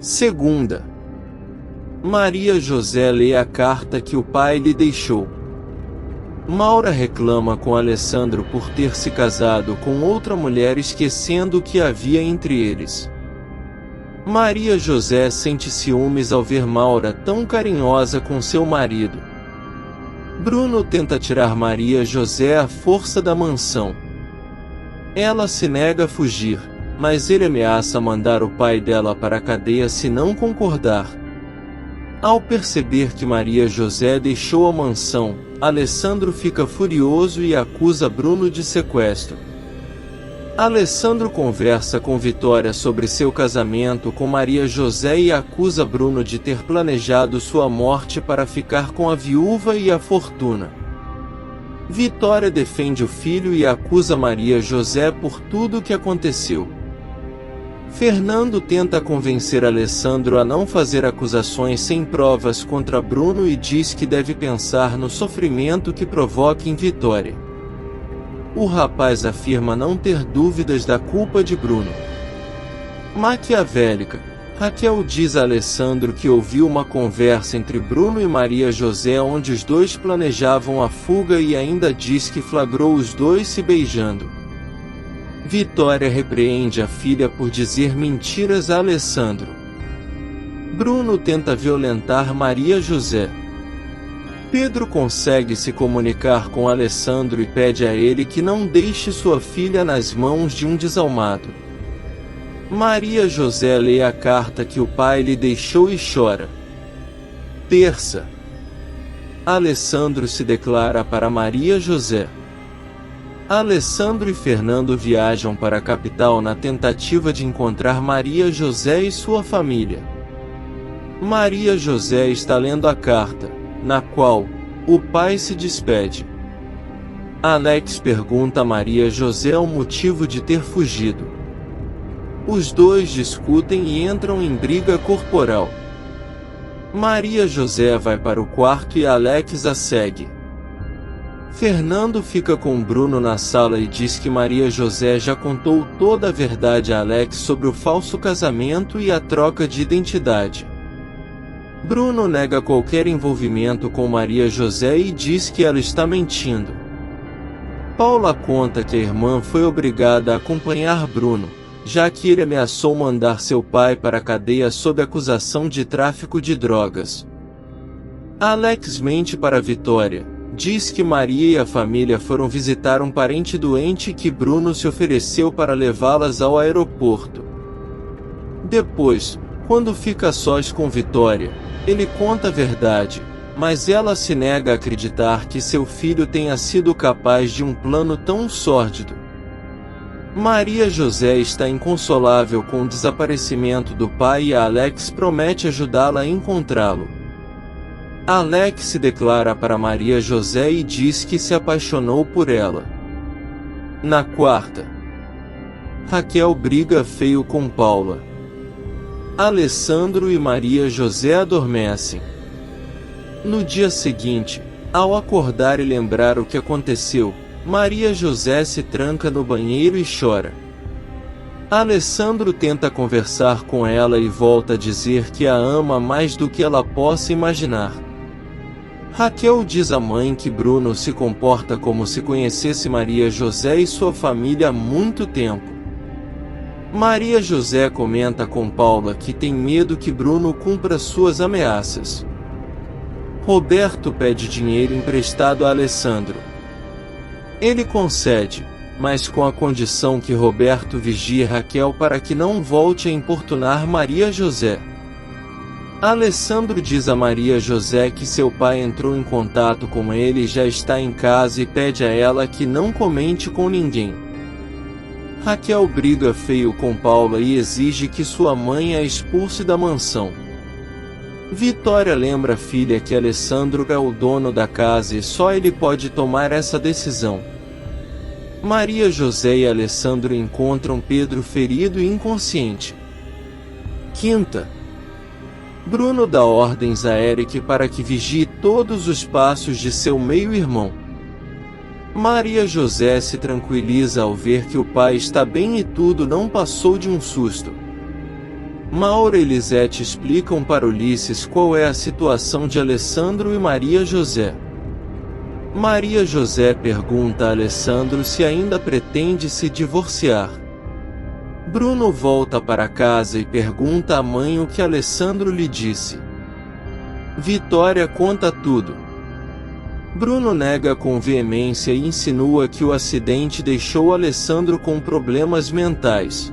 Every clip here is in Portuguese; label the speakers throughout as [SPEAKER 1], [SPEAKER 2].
[SPEAKER 1] Segunda. Maria José lê a carta que o pai lhe deixou. Maura reclama com Alessandro por ter se casado com outra mulher, esquecendo o que havia entre eles. Maria José sente ciúmes ao ver Maura tão carinhosa com seu marido. Bruno tenta tirar Maria José à força da mansão. Ela se nega a fugir, mas ele ameaça mandar o pai dela para a cadeia se não concordar. Ao perceber que Maria José deixou a mansão, Alessandro fica furioso e acusa Bruno de sequestro. Alessandro conversa com Vitória sobre seu casamento com Maria José e acusa Bruno de ter planejado sua morte para ficar com a viúva e a fortuna. Vitória defende o filho e acusa Maria José por tudo o que aconteceu. Fernando tenta convencer Alessandro a não fazer acusações sem provas contra Bruno e diz que deve pensar no sofrimento que provoca em Vitória. O rapaz afirma não ter dúvidas da culpa de Bruno. Maquiavélica, Raquel diz a Alessandro que ouviu uma conversa entre Bruno e Maria José onde os dois planejavam a fuga e ainda diz que flagrou os dois se beijando. Vitória repreende a filha por dizer mentiras a Alessandro. Bruno tenta violentar Maria José. Pedro consegue se comunicar com Alessandro e pede a ele que não deixe sua filha nas mãos de um desalmado. Maria José lê a carta que o pai lhe deixou e chora. Terça. Alessandro se declara para Maria José. Alessandro e Fernando viajam para a capital na tentativa de encontrar Maria José e sua família. Maria José está lendo a carta, na qual o pai se despede. Alex pergunta a Maria José o motivo de ter fugido. Os dois discutem e entram em briga corporal. Maria José vai para o quarto e Alex a segue. Fernando fica com Bruno na sala e diz que Maria José já contou toda a verdade a Alex sobre o falso casamento e a troca de identidade. Bruno nega qualquer envolvimento com Maria José e diz que ela está mentindo. Paula conta que a irmã foi obrigada a acompanhar Bruno, já que ele ameaçou mandar seu pai para a cadeia sob acusação de tráfico de drogas. Alex mente para Vitória. Diz que Maria e a família foram visitar um parente doente e que Bruno se ofereceu para levá-las ao aeroporto. Depois, quando fica a sós com Vitória, ele conta a verdade, mas ela se nega a acreditar que seu filho tenha sido capaz de um plano tão sórdido. Maria José está inconsolável com o desaparecimento do pai e Alex promete ajudá-la a encontrá-lo. Alex se declara para Maria José e diz que se apaixonou por ela. Na quarta, Raquel briga feio com Paula. Alessandro e Maria José adormecem. No dia seguinte, ao acordar e lembrar o que aconteceu, Maria José se tranca no banheiro e chora. Alessandro tenta conversar com ela e volta a dizer que a ama mais do que ela possa imaginar. Raquel diz à mãe que Bruno se comporta como se conhecesse Maria José e sua família há muito tempo. Maria José comenta com Paula que tem medo que Bruno cumpra suas ameaças. Roberto pede dinheiro emprestado a Alessandro. Ele concede, mas com a condição que Roberto vigie Raquel para que não volte a importunar Maria José. Alessandro diz a Maria José que seu pai entrou em contato com ele e já está em casa e pede a ela que não comente com ninguém. Raquel briga feio com Paula e exige que sua mãe a expulse da mansão. Vitória lembra a filha que Alessandro é o dono da casa e só ele pode tomar essa decisão. Maria José e Alessandro encontram Pedro ferido e inconsciente. Quinta. Bruno dá ordens a Eric para que vigie todos os passos de seu meio-irmão. Maria José se tranquiliza ao ver que o pai está bem e tudo não passou de um susto. Mauro e Elisete explicam para Ulisses qual é a situação de Alessandro e Maria José. Maria José pergunta a Alessandro se ainda pretende se divorciar. Bruno volta para casa e pergunta à mãe o que Alessandro lhe disse. Vitória conta tudo. Bruno nega com veemência e insinua que o acidente deixou Alessandro com problemas mentais.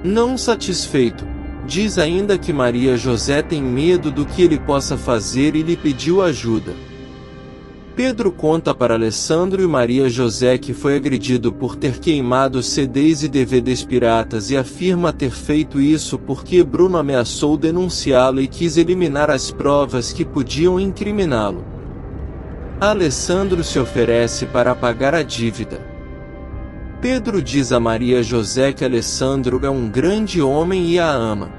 [SPEAKER 1] Não satisfeito, diz ainda que Maria José tem medo do que ele possa fazer e lhe pediu ajuda. Pedro conta para Alessandro e Maria José que foi agredido por ter queimado CDs e DVDs piratas e afirma ter feito isso porque Bruno ameaçou denunciá-lo e quis eliminar as provas que podiam incriminá-lo. Alessandro se oferece para pagar a dívida. Pedro diz a Maria José que Alessandro é um grande homem e a ama.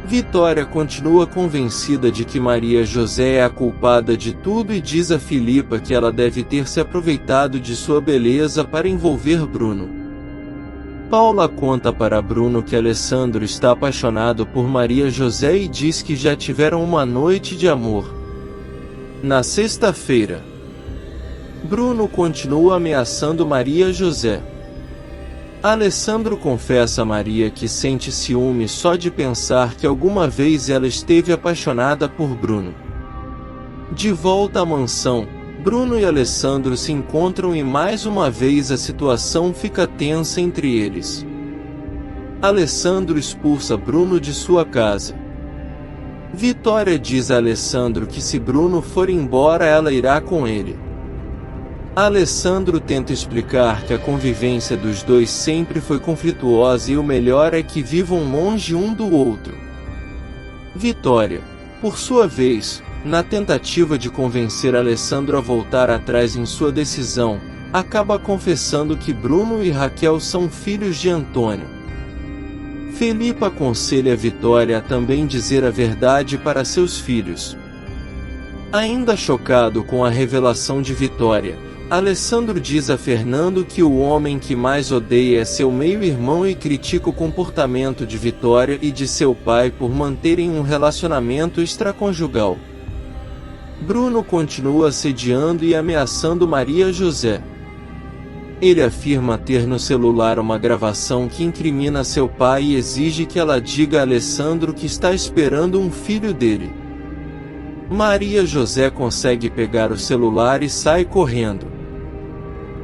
[SPEAKER 1] Vitória continua convencida de que Maria José é a culpada de tudo e diz a Filipa que ela deve ter se aproveitado de sua beleza para envolver Bruno. Paula conta para Bruno que Alessandro está apaixonado por Maria José e diz que já tiveram uma noite de amor. Na sexta-feira, Bruno continua ameaçando Maria José. Alessandro confessa a Maria que sente ciúme só de pensar que alguma vez ela esteve apaixonada por Bruno. De volta à mansão, Bruno e Alessandro se encontram e mais uma vez a situação fica tensa entre eles. Alessandro expulsa Bruno de sua casa. Vitória diz a Alessandro que se Bruno for embora ela irá com ele. Alessandro tenta explicar que a convivência dos dois sempre foi conflituosa e o melhor é que vivam longe um do outro. Vitória, por sua vez, na tentativa de convencer Alessandro a voltar atrás em sua decisão, acaba confessando que Bruno e Raquel são filhos de Antônio. Felipe aconselha Vitória a também dizer a verdade para seus filhos. Ainda chocado com a revelação de Vitória, Alessandro diz a Fernando que o homem que mais odeia é seu meio-irmão e critica o comportamento de Vitória e de seu pai por manterem um relacionamento extraconjugal. Bruno continua assediando e ameaçando Maria José. Ele afirma ter no celular uma gravação que incrimina seu pai e exige que ela diga a Alessandro que está esperando um filho dele. Maria José consegue pegar o celular e sai correndo.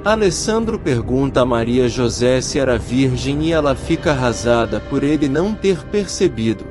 [SPEAKER 1] Alessandro pergunta a Maria José se era virgem e ela fica arrasada por ele não ter percebido.